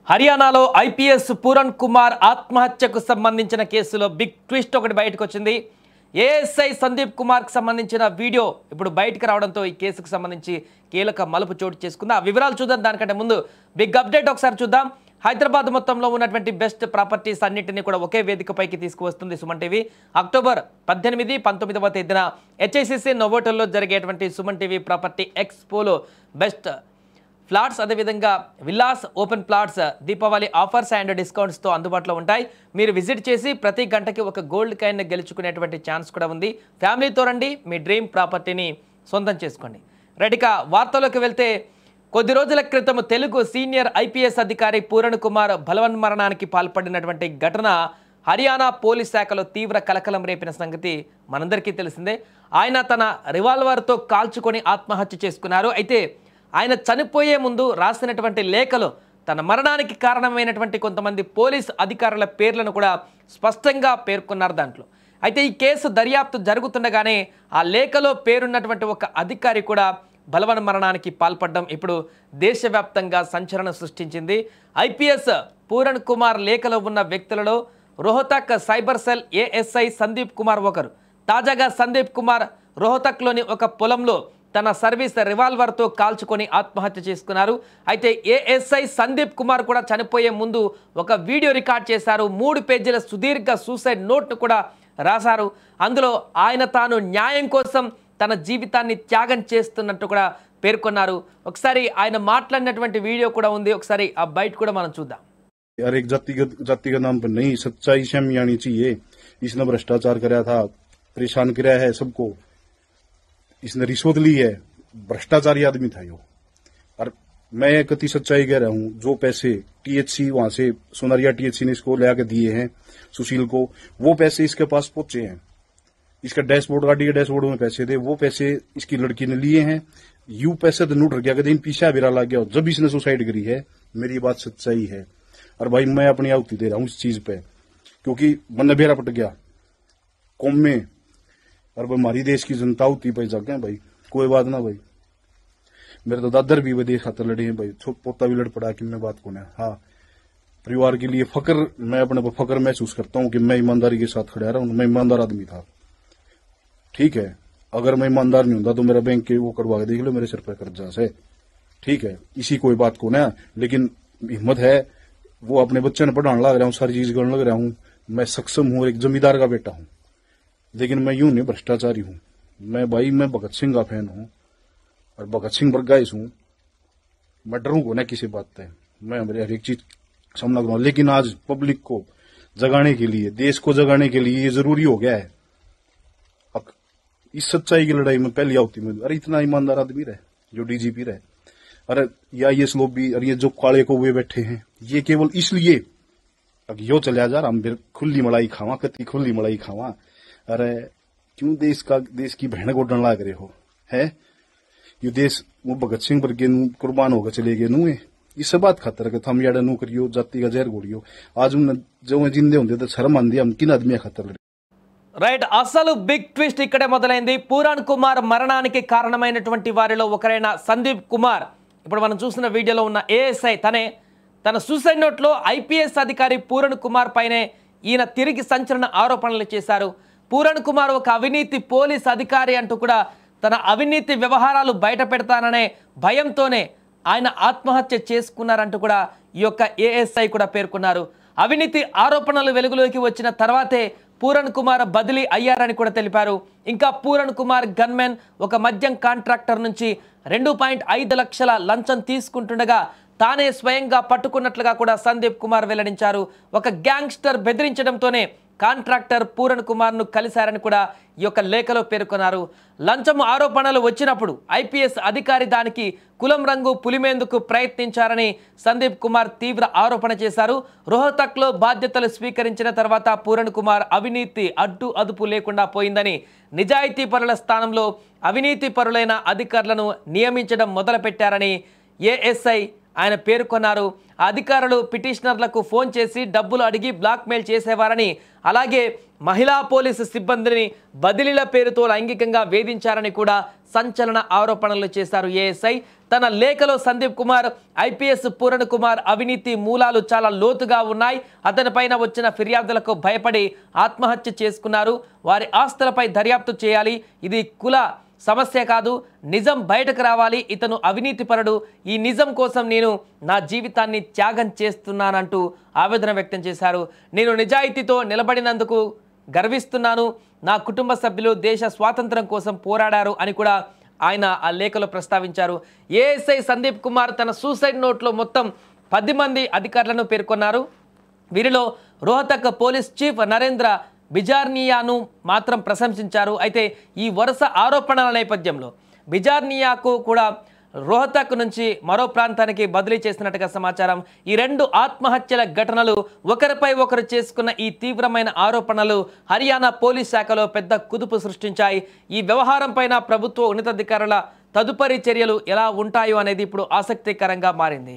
హర్యానాలో IPS Pooran Kumar ఆత్మహత్యకు సంబంధించిన కేసులో బిగ్ ట్విస్ట్ ఒకటి బయటకు వచ్చింది. ఏఎస్ఐ సందీప్ కుమార్కి సంబంధించిన వీడియో ఇప్పుడు బయటకు రావడంతో ఈ కేసుకు సంబంధించి కీలక మలుపు చోటు చేసుకుంది. ఆ వివరాలు చూద్దాం. దానికంటే ముందు బిగ్ అప్డేట్ ఒకసారి చూద్దాం. హైదరాబాద్ మొత్తంలో ఉన్నటువంటి బెస్ట్ ప్రాపర్టీస్ అన్నింటినీ కూడా ఒకే వేదికపైకి తీసుకువస్తుంది సుమన్ టీవీ. అక్టోబర్ 18, 19వ తేదీన హెచ్ఐసిసి నోవోటల్లో జరిగేటువంటి సుమన్ టీవీ ప్రాపర్టీ ఎక్స్పోలో బెస్ట్ ఫ్లాట్స్, అదేవిధంగా villas, open plots Deepavali offers and డిస్కౌంట్స్తో అందుబాటులో ఉంటాయి. మీరు విజిట్ చేసి ప్రతి గంటకి ఒక గోల్డ్ కాయిన్ గెలుచుకునేటువంటి ఛాన్స్ కూడా ఉంది. ఫ్యామిలీతో రండి, మీ డ్రీమ్ ప్రాపర్టీని సొంతం చేసుకోండి. రెడీగా వార్తలోకి వెళ్తే, కొద్ది రోజుల క్రితం తెలుగు సీనియర్ ఐపీఎస్ అధికారి పూరన్ కుమార్ బలవన్మరణానికి పాల్పడినటువంటి ఘటన హర్యానా పోలీస్ శాఖలో తీవ్ర కలకలం రేపిన సంగతి మనందరికీ తెలిసిందే. ఆయన తన రివాల్వర్తో కాల్చుకొని ఆత్మహత్య చేసుకున్నారు. అయితే ఆయన చనిపోయే ముందు రాసినటువంటి లేఖలో తన మరణానికి కారణమైనటువంటి కొంతమంది పోలీస్ అధికారుల పేర్లను కూడా స్పష్టంగా పేర్కొన్నారు దాంట్లో. అయితే ఈ కేసు దర్యాప్తు జరుగుతుండగానే ఆ లేఖలో పేరున్నటువంటి ఒక అధికారి కూడా బలవన్మరణానికి పాల్పడడం ఇప్పుడు దేశవ్యాప్తంగా సంచలనం సృష్టించింది. ఐపీఎస్ పూరన్ కుమార్ లేఖలో ఉన్న వ్యక్తులలో Rohtak cyber cell ASI Sandeep Kumar ఒకరు. తాజాగా సందీప్ కుమార్ రోహతక్లోని ఒక పొలంలో తన సర్వీస్ రివాల్వర్తో కాల్చుకొని ఆత్మహత్య చేసుకున్నారు. అయితే ఏఎస్ఐ సందీప్ కుమార్ కూడా చనిపోయే ముందు ఒక వీడియో రికార్డ్ చేశారు. 3 పేజీల సుదీర్ఘ సూసైడ్ నోట్ను కూడా రాశారు. అందులో ఆయన తాను న్యాయం కోసం తన జీవితాన్ని త్యాగం చేస్తున్నట్టు కూడా పేర్కొన్నారు. ఒకసారి ఆయన మాట్లాడినటువంటి వీడియో కూడా ఉంది. ఒకసారి ఆ బైట్ కూడా మనం చూద్దాం. यार एक जाति का नाम पर नहीं, सच्चाई सामने आनी चाहिए। इसने भ्रष्टाचार कराया था, परेशान कराया है सबको, इसने रिश्वत ली है, भ्रष्टाचारी आदमी था यो। और मैं कति सच्चाई कह रहा हूँ, जो पैसे टीएचसी वहां से सोनारिया टीएचसी ने इसको ले आके दिए हैं सुशील को, वो पैसे इसके पास पहुंचे हैं। इसका डैशबोर्ड, गाड़ी के डैशबोर्ड में पैसे थे, वो पैसे इसकी लड़की ने लिए हैं। यू पैसे तो नोट रख गया, दिन पीछा बिरा लग गया जब इसने सुसाइड करी है। मेरी बात सच्चाई है और भाई मैं अपनी आहुति दे रहा हूँ इस चीज पे, क्योंकि मन बेरा पट गया कौम में और हमारी देश की जनता आहुति पे जाके भाई। कोई बात ना भाई, मेरे तो दादर भी देश खातर लड़े हैं भाई, पोता भी लड़ पड़ा कि मैं बात कौन है। हाँ, परिवार के लिए फक्र, मैं अपने पर फक्र महसूस करता हूँ कि मैं ईमानदारी के साथ खड़ा रहा हूँ। मैं ईमानदार आदमी था, ठीक है। अगर मैं ईमानदार नहीं होता तो मेरा बैंक के वो करवा के देख लो, मेरे सिर पर कर्जा से, ठीक है। इसी कोई बात को ना, लेकिन हिम्मत है, वो अपने बच्चे ने पढ़ाने लग रहा हूँ, सारी चीज करने लग रहा हूँ, मैं सक्षम हूँ, एक जमींदार का बेटा हूँ। लेकिन मैं यूं नहीं भ्रष्टाचारी हूँ। मैं भाई, मैं भगत सिंह का फैन हूँ और भगत सिंह बरगाइस हूँ। मैं डरूंगा ना किसी बात पे, मैं हमारे हर एक चीज सामना करूंगा। लेकिन आज पब्लिक को जगाने के लिए, देश को जगाने के लिए ये जरूरी हो गया है। इस सच्चाई की लड़ाई में पहली आहुति में, अरे इतना ईमानदार आदमी रहे जो डीजीपी रहे, अरे या ये लोबी और ये जो काले को हुए बैठे हैं, ये केवल इसलिए अब यो चलिया जा रहा, हम फिर खुली मलाई खावा, कति खुली मलाई खावा। अरे क्यों देश की बहन को डर लाग रहे हो है? ये देश वो भगत सिंह पर के कुर्बान होकर चले गए नू, इस बात खातर के हम यार नू करियो, जाति का जहर घोड़ियो। आज उन जो जिंदे होंगे तो शर्म आंदी, हम किन आदमी खातर लड़े। రైట్, అసలు బిగ్ ట్విస్ట్ ఇక్కడే మొదలైంది. పూరన్ కుమార్ మరణానికి కారణమైనటువంటి వారిలో ఒకరైన సందీప్ కుమార్, ఇప్పుడు మనం చూసిన వీడియోలో ఉన్న ఏఎస్ఐ, తన సూసైడ్ నోట్లో ఐపీఎస్ అధికారి పూరన్ కుమార్ పైనే ఈయన తిరిగి సంచలన ఆరోపణలు చేశారు. పూరన్ కుమార్ ఒక అవినీతి పోలీస్ అధికారి అంటూ కూడా తన అవినీతి వ్యవహారాలు బయట పెడతాననే భయంతోనే ఆయన ఆత్మహత్య చేసుకున్నారంటూ కూడా ఈ యొక్క ఏఎస్ఐ కూడా పేర్కొన్నారు. అవినీతి ఆరోపణలు వెలుగులోకి వచ్చిన తర్వాతే పూరన్ కుమార్ బదిలీ అయ్యారని కూడా తెలిపారు. ఇంకా పూరన్ కుమార్ గన్మెన్ ఒక మద్యం కాంట్రాక్టర్ నుంచి 2.5 లక్షల లంచం తీసుకుంటుండగా తానే స్వయంగా పట్టుకున్నట్లుగా కూడా సందీప్ కుమార్ వెల్లడించారు. ఒక గ్యాంగ్స్టర్ బెదిరించడంతోనే కాంట్రాక్టర్ పూరన్ కుమార్ను కలిశారని కూడా ఈ యొక్క లేఖలో పేర్కొన్నారు. లంచం ఆరోపణలు వచ్చినప్పుడు ఐపీఎస్ అధికారి దానికి కులం రంగు పులిమేందుకు ప్రయత్నించారని సందీప్ కుమార్ తీవ్ర ఆరోపణ చేశారు. రోహతక్లో బాధ్యతలు స్వీకరించిన తర్వాత పూరన్ కుమార్ అవినీతి అడ్డు అదుపు లేకుండా పోయిందని, నిజాయితీ పరుల స్థానంలో అవినీతి పరులైన అధికారులను నియమించడం మొదలుపెట్టారని ఏఎస్ఐ ఆయన పేర్కొన్నారు. అధికారులు పిటిషనర్లకు ఫోన్ చేసి డబ్బులు అడిగి బ్లాక్మెయిల్ చేసేవారని, అలాగే మహిళా పోలీసు సిబ్బందిని బదిలీల పేరుతో లైంగికంగా వేధించారని కూడా సంచలన ఆరోపణలు చేశారు ఏఎస్ఐ. తన లేఖలో సందీప్ కుమార్ ఐపీఎస్ పూరణ్ కుమార్ అవినీతి మూలాలు చాలా లోతుగా ఉన్నాయి. అతనిపైన వచ్చిన ఫిర్యాదులకు భయపడి ఆత్మహత్య చేసుకున్నారు. వారి ఆస్తులపై దర్యాప్తు చేయాలి. ఇది కుల సమస్య కాదు, నిజం బయటకు రావాలి. ఇతను అవినీతిపరుడు. ఈ నిజం కోసం నేను నా జీవితాన్ని త్యాగం చేస్తున్నానంటూ ఆవేదన వ్యక్తం చేశారు. నేను నిజాయితీతో నిలబడినందుకు గర్విస్తున్నాను. నా కుటుంబ సభ్యులు దేశ స్వాతంత్రం కోసం పోరాడారు అని కూడా ఆయన ఆ లేఖలో ప్రస్తావించారు. ఏఎస్ఐ సందీప్ కుమార్ తన సూసైడ్ నోట్లో మొత్తం 10 మంది అధికారులను పేర్కొన్నారు. వీరిలో రోహతక్ పోలీస్ చీఫ్ నరేంద్ర బిజార్నియాను మాత్రం ప్రశంసించారు. అయితే ఈ వరుస ఆరోపణల నేపథ్యంలో బిజార్నియాకు కూడా రోహతక్ నుంచి మరో ప్రాంతానికి బదిలీ చేసినట్టుగా సమాచారం. ఈ 2 ఆత్మహత్యల ఘటనలు ఒకరిపై ఒకరు చేసుకున్న ఈ తీవ్రమైన ఆరోపణలు హర్యానా పోలీస్ శాఖలో పెద్ద కుదుపు సృష్టించాయి. ఈ వ్యవహారం పైన ప్రభుత్వ ఉన్నతాధికారుల తదుపరి చర్యలు ఎలా ఉంటాయో అనేది ఇప్పుడు ఆసక్తికరంగా మారింది.